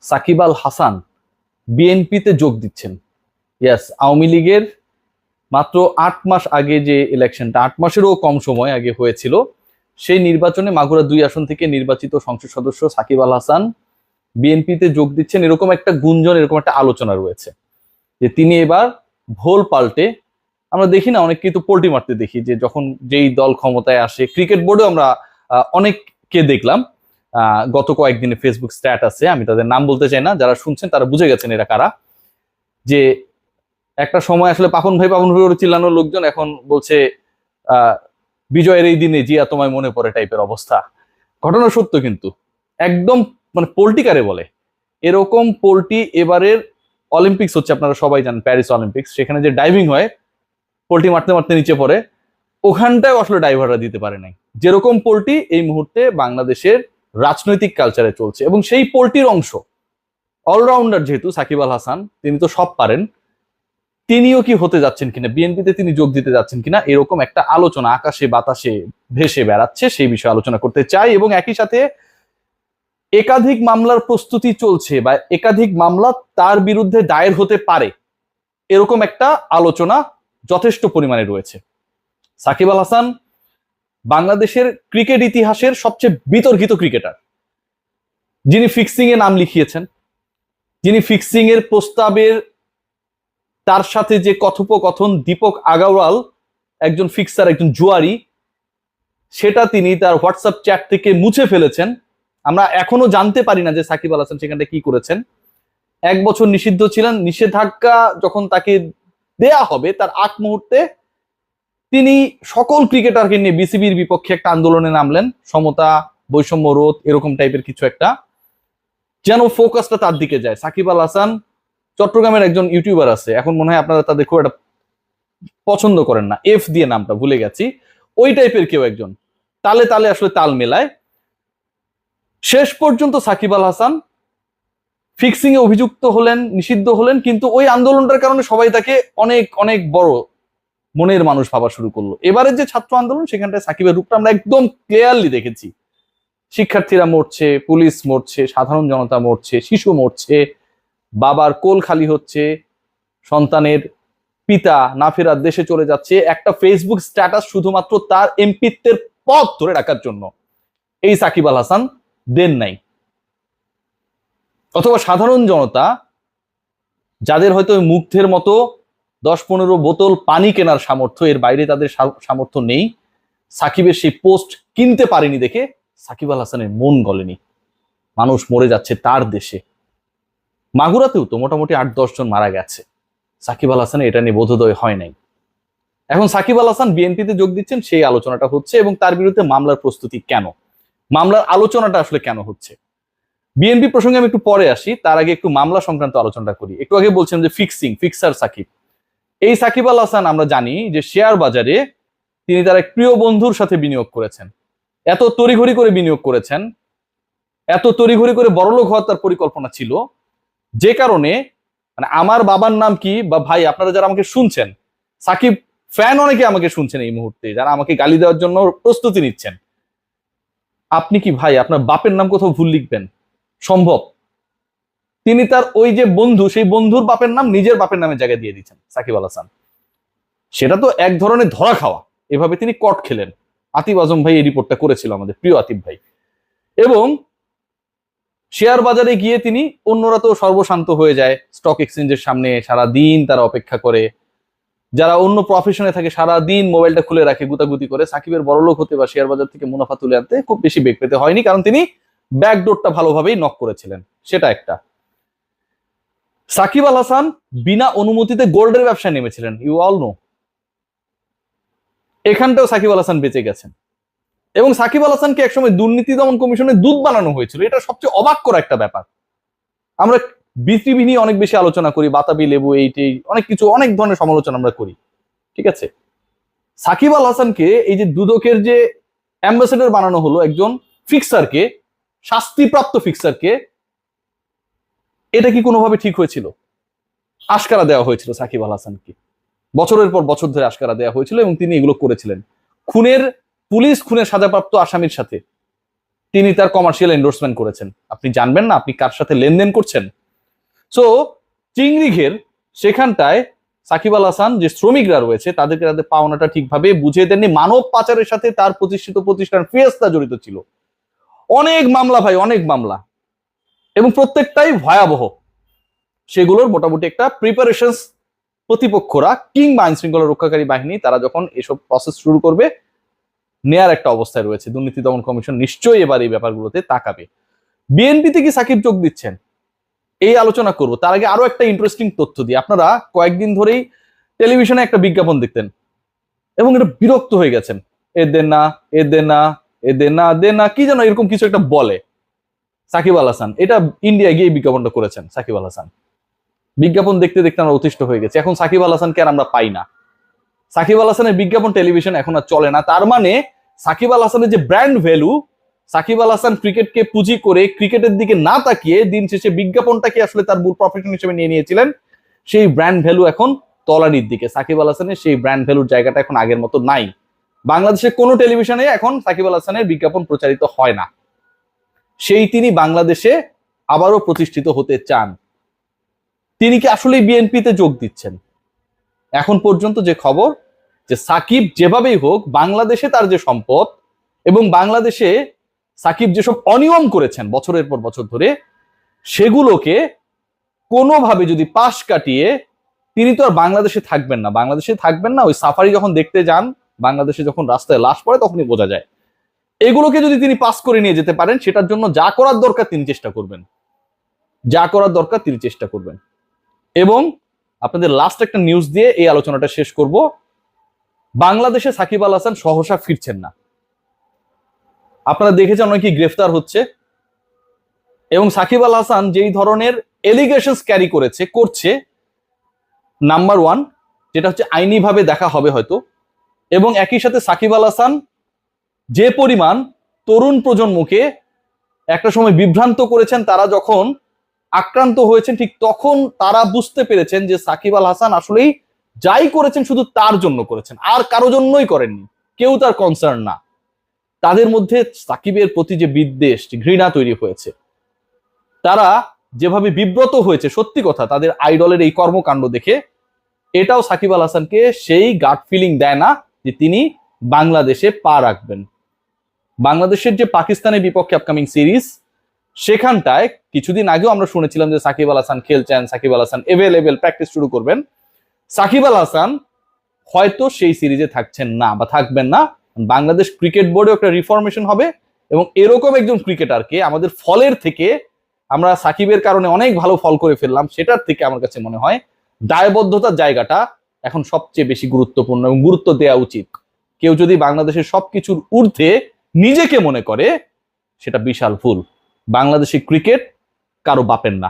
সাকিব আল হাসান বিএনপিতে যোগ দিচ্ছেন। ইয়াস, আওয়ামী লীগের মাত্র 8 মাস আগে যে ইলেকশনটা, 8 মাসেরও কম সময় আগে হয়েছিল, সেই নির্বাচনে মাগুরা 2 আসন থেকে নির্বাচিত সংসদ সদস্য সাকিব আল হাসান বিএনপিতে যোগ দিচ্ছেন, এরকম একটা গুঞ্জন, এরকম একটা আলোচনা রয়েছে যে তিনি এবার ভোল পাল্টে, আমরা দেখি না অনেককে তো পোল্টি মারতে দেখি, যে যখন যেই দল ক্ষমতায় আসে, ক্রিকেট বোর্ডেও আমরা অনেককে দেখলাম গত কয়েকদিনে ফেসবুক স্ট্যাটাসে, আমি তাদের নাম বলতে চাই না, যারা শুনছেন তারা বুঝে গেছেন এরা কারা, যে একটা সময় আসলে পাপন ভাই চিল্লানোর লোকজন এখন বলছে বিজয়ের এই দিনে জিয়া তোমায় মনে পড়ে টাইপের অবস্থা। ঘটনা সত্য, কিন্তু একদম মানে পোল্টিকারে বলে এরকম পোল্টি। এবারের অলিম্পিক্স হচ্ছে, আপনারা সবাই জানেন, প্যারিস অলিম্পিক্স, সেখানে যে ডাইভিং হয়, পোল্টি মারতে মারতে নিচে পড়ে, ওখানটায় আসলে ড্রাইভাররা দিতে পারে নাই। যেরকম পোল্টি এই মুহূর্তে বাংলাদেশের রাজনৈতিক কালচারে চলছে, এবং সেই পোল্টির অংশ অলরাউন্ডার যেহেতু সাকিব আল হাসান, তিনি তো সব পারেন, তিনিও কি হতে যাচ্ছেন কিনা, বিএনপিতে তিনি যোগ দিতে যাচ্ছেন কিনা, এরকম একটা আলোচনা আকাশে বাতাসে ভেসে বেড়াচ্ছে, সেই বিষয়ে আলোচনা করতে চাই। এবং একই সাথে একাধিক মামলার প্রস্তুতি চলছে, বা একাধিক মামলা তার বিরুদ্ধে দায়ের হতে পারে, এরকম একটা আলোচনা যথেষ্ট পরিমাণে রয়েছে। সাকিব আল হাসান বাংলাদেশের ক্রিকেট ইতিহাসের সবচেয়ে বিতর্কিত ক্রিকেটার, যিনি ফিক্সিং এ নাম লিখিয়েছেন, যিনি ফিক্সিং এর প্রস্তাবের তার সাথে যে কথোপকথন, দীপক আগারওয়াল একজন ফিক্সার, একজন জুয়ারি, সেটা তিনি তার হোয়াটসঅ্যাপ চ্যাট থেকে মুছে ফেলেছেন। আমরা এখনো জানতে পারি না যে সাকিব আল হাসান সেখানটা কি করেছেন। 1 বছর নিষিদ্ধ ছিলেন, নিষেধাজ্ঞা যখন তাকে দেয়া হবে তার আগ মুহূর্তে তিনি সকল ক্রিকেটারকে নিয়ে বিসিবির বিপক্ষে একটা আন্দোলনে নামলেন, সমতা বৈষম্য রোধ এরকম টাইপের কিছু একটা, যেন ফোকাসটা তার দিকে যায়। সাকিব আল হাসান চট্টগ্রামের একজন ইউটিউবার আছে, এখন মনে হয় আপনারা তাদের খুব একটা পছন্দ করেন না, এফ দিয়ে নামটা ভুলে গেছি, ওই টাইপের কেউ একজন, তালে তালে আসলে তাল মেলায়। শেষ পর্যন্ত সাকিব আল হাসান ফিক্সিং এ অভিযুক্ত হলেন, নিষিদ্ধ হলেন, কিন্তু ওই আন্দোলনটার কারণে সবাই তাকে অনেক অনেক বড় মনের মানুষ ভাবা শুরু করলো। এবারের যে ছাত্র আন্দোলন, সেখানটায় সাকিবের রূপটা আমরা একদম ক্লিয়ারলি দেখেছি। শিক্ষার্থীরা মরছে, পুলিশ মরছে, সাধারণ জনতা মরছে, শিশু মরছে, বাবার কোল খালি হচ্ছে, সন্তানের পিতা না ফেরার দেশে চলে যাচ্ছে, একটা ফেসবুক স্ট্যাটাস শুধুমাত্র তার এমপিত্বের পথ ধরে রাখার জন্য এই সাকিব আল হাসান দেন নাই। অথবা সাধারণ জনতা, যাদের হয়তো মুগ্ধের মতো 10-15 বোতল পানি কেনার সামর্থ্য, এর বাইরে তাদের সামর্থ্য নেই, সাকিবের সেই পোস্ট কিনতে পারেনি দেখে সাকিব আল হাসানের মন গলেনি। মানুষ মরে যাচ্ছে তার দেশে, মাগুরাতেও তো মোটামুটি 8-10 জন মারা গেছে, সাকিব আল হাসানের এটা নিয়ে বোধোদয় হয় নাই। এখন সাকিব আল হাসান বিএনপিতে যোগ দিচ্ছেন, সেই আলোচনাটা হচ্ছে, এবং তার বিরুদ্ধে মামলার প্রস্তুতি কেন, মামলার আলোচনাটা আসলে কেন হচ্ছে। বিএনপি প্রসঙ্গে আমি একটু পরে আসি, তার আগে একটু মামলা সংক্রান্ত আলোচনাটা করি। একটু আগে বলছেন যে ফিক্সার সাকিব, এই সাকিব আল হাসান আমরা জানি যে শেয়ার বাজারে তিনি তার এক প্রিয় বন্ধুর সাথে বিনিয়োগ করেছেন, এত তড়িঘড়ি করে বিনিয়োগ করেছেন, এত তড়িঘড়ি করে বড়লোক হওয়ার তার পরিকল্পনা ছিল, যে কারণে মানে আমার বাবার নাম কি, বা ভাই আপনারা যারা আমাকে শুনছেন, সাকিব ফ্যান অনেকে আমাকে শুনছেন এই মুহূর্তে, যারা আমাকে গালি দেওয়ার জন্য প্রস্তুতি নিচ্ছেন, আপনি কি ভাই আপনার বাপের নাম কোথাও ভুল লিখবেন? সম্ভব? তিনি তার ওই যে বন্ধু, সেই বন্ধুর বাপের নাম নিজের বাপের নামে জায়গায় দিয়ে দিচ্ছেন সাকিব আল হাসান। সেটা তো এক ধরনের ধরা খাওয়া, এভাবে তিনি কট খেলেন। আতিফ আজম ভাই এই রিপোর্টটা করেছিল, আমাদের প্রিয় আতিফ ভাই। এবং শেয়ার বাজারে গিয়ে তিনি, অন্যরা তো সর্বশান্ত হয়ে যায়, স্টক এক্সচেঞ্জের সামনে সারা দিন তারা অপেক্ষা করে, যারা অন্য প্রফেশনে থাকে সারা দিন মোবাইলটা খুলে রাখে গুতাগুতি করে। সাকিবের বড়লোক হতে বা শেয়ার বাজার থেকে মুনাফা তুলে আনতে খুব বেশি বেগ পেতে হয়নি, কারণ তিনি ব্যাকডোরটা ভালোভাবেই নক করেছিলেন, সেটা একটা। সাকিব আল হাসান বিনা অনুমতিতে গোল্ডের ব্যবসায় নেমেছিলেন, you all know. এখানটাও Shakib Al Hasan বেঁচে গেছেন। এবং সাকিব আল হাসানকে একসময় দুর্নীতি দমন কমিশনের দূত বানানো হয়েছিল, এটা সবচেয়ে অবাক করা একটা ব্যাপার। আমরা বিসিবি নিয়ে অনেক বেশি আলোচনা করি, বাতাবি লেবু এইটাই অনেক কিছু, অনেক ধরনের সমালোচনা আমরা করি, ঠিক আছে। সাকিব আল হাসানকে এই যে দুদকের যে অ্যাম্বাসেডর বানানো হলো, একজন ফিক্সারকে, শাস্তিপ্রাপ্ত ফিক্সারকে, এটা কি কোনোভাবে ঠিক হয়েছিল? আশকারা দেওয়া হয়েছিল সাকিব আল হাসানকে, বছরের পর বছর ধরে আশকারা দেওয়া হয়েছিল, এবং তিনি এগুলো করেছিলেন পুলিশ খুনের সাজাপ্রাপ্ত আসামির সাথে। তিনি তার কমার্শিয়াল এন্ডোর্সমেন্ট করেছেন। আপনি জানবেন না আপনি কার সাথে লেনদেন করছেন? সো চিংড়ি ঘের সেখানটায় সাকিব আল হাসান যে শ্রমিকরা রয়েছে তাদেরকে তাদের পাওনাটা ঠিকভাবে বুঝিয়ে দেননি। মানব পাচারের সাথে তার প্রতিষ্ঠিত প্রতিষ্ঠান ফিয়েস্তা জড়িত ছিল। অনেক মামলা ভাই, অনেক মামলা, এবং প্রত্যেকটাই ভয়াবহ। সেগুলোর মোটামুটি একটা প্রিপারেশন প্রতিপক্ষরা কিংবা আইন শৃঙ্খলা রক্ষাকারী বাহিনী তারা যখন এসব প্রসেস শুরু করবে নেয়ার একটা অবস্থায় রয়েছে। দুর্নীতি দমন কমিশন নিশ্চয়ই এবার এই ব্যাপারগুলোতে তাকাবে। বিএনপিতে কি সাকিব যোগ দিচ্ছেন এই আলোচনা করব, তার আগে আরো একটা ইন্টারেস্টিং তথ্য দিই। আপনারা কয়েকদিন ধরেই টেলিভিশনে একটা বিজ্ঞাপন দেখতেন এবং এটা বিরক্ত হয়ে গেছেন, এ দেন না, এ দেন না, এ দেন না, দেন না, কি যেন এরকম কিছু একটা বলে সাকিব আল হাসান। এটা ইন্ডিয়া গিয়ে বিজ্ঞাপনটা করেছেন সাকিব আল হাসান। বিজ্ঞাপন দেখতে দেখতে আমরা অতিষ্ঠ হয়ে গেছি। এখন সাকিব আল হাসানকে আর আমরা পাই না। সাকিব আল হাসানের বিজ্ঞাপন টেলিভিশন এখন আর চলে না। তার মানে সাকিব আল হাসানের যে ব্র্যান্ড ভ্যালু, সাকিব আল হাসান ক্রিকেটকে পুঁজি করে ক্রিকেটের দিকে না তাকিয়ে দিন শেষে বিজ্ঞাপনটাকে আসলে তার মূল প্রফেশন হিসেবে নিয়ে নিয়েছিলেন, সেই ব্র্যান্ড ভ্যালু এখন তলানির দিকে। সাকিব আল হাসানের সেই ব্র্যান্ড ভ্যালুর জায়গাটা এখন আগের মতো নাই। বাংলাদেশের কোনো টেলিভিশনে এখন সাকিব আল হাসানের বিজ্ঞাপন প্রচারিত হয় না। সেই তিনি বাংলাদেশে আবারও প্রতিষ্ঠিত হতে চান। তিনি কি আসলেই বিএনপিতে যোগ দিচ্ছেন? এখন পর্যন্ত যে খবর, যে সাকিব যেভাবেই হোক বাংলাদেশে তার যে সম্পদ এবং বাংলাদেশে সাকিব যেসব অনিয়ম করেছেন বছরের পর বছর ধরে, সেগুলোকে কোনোভাবে যদি পাশ কাটিয়ে, তিনি তো আর বাংলাদেশে থাকবেন না। বাংলাদেশে থাকবেন না, ওই সাফারি যখন দেখতে যান, বাংলাদেশে যখন রাস্তায় লাশ পড়ে তখনই বোঝা যায়। এগুলোকে যদি তিনি পাস করে নিয়ে যেতে পারেন, সেটার জন্য যা করার দরকার তিনি চেষ্টা করবেন, যা করার দরকার তিনি চেষ্টা করবেন। এবং আপনাদের লাস্ট একটা নিউজ দিয়ে এই আলোচনাটা শেষ করব। বাংলাদেশে সাকিব আল হাসান সহসা ফিরছেন না। আপনারা দেখেছেন অনেকেই গ্রেফতার হচ্ছে, এবং সাকিব আল হাসান যেই ধরনের এলিগেশনস ক্যারি করছে, নাম্বার ওয়ান যেটা হচ্ছে আইনিভাবে দেখা হবে হয়তো, এবং একই সাথে সাকিব আল হাসান যে পরিমাণ তরুণ প্রজন্মকে একটা সময় বিভ্রান্ত করেছেন, তারা যখন আক্রান্ত হয়েছেন ঠিক তখন তারা বুঝতে পেরেছেন যে সাকিব আল হাসান আসলেই যাই করেছেন শুধু তার জন্য করেছেন, আর কারো জন্যই করেননি। কেউ তার কনসার্ন না। তাদের মধ্যে সাকিবের প্রতি যে বিদ্বেষ, ঘৃণা তৈরি হয়েছে, তারা যেভাবে বিব্রত হয়েছে, সত্যি কথা তাদের আইডলের এই কর্মকাণ্ড দেখে, এটাও সাকিব আল হাসানকে সেই গাট ফিলিং দেয় না যে তিনি বাংলাদেশে পা রাখবেন। বাংলাদেশের যে পাকিস্তানের বিপক্ষে আপকামিং সিরিজ, সেখানটায় কিছুদিন আগেও আমরা শুনেছিলাম যে সাকিব আল হাসান খেলছেন, সাকিব আল হাসান এভেলেবেল, প্র্যাকটিস শুরু করবেন। সাকিব আল হাসান হয়তো সেই সিরিজে থাকছেন না বা থাকবেন না। বাংলাদেশ ক্রিকেট বোর্ডে একটা রিফরমেশন হবে, এবং এরকম একজন ক্রিকেটারকে আমাদের ফলের থেকে, আমরা সাকিবের কারণে অনেক ভালো ফল করে ফেললাম, সেটার থেকে আমার কাছে মনে হয় দায়বদ্ধতার জায়গাটা এখন সবচেয়ে বেশি গুরুত্বপূর্ণ এবং গুরুত্ব দেওয়া উচিত। কেউ যদি বাংলাদেশের সবকিছুর ঊর্ধ্বে নিজেকে মনে করে, সেটা বিশাল ভুল। বাংলাদেশি ক্রিকেট কারো বাপের না।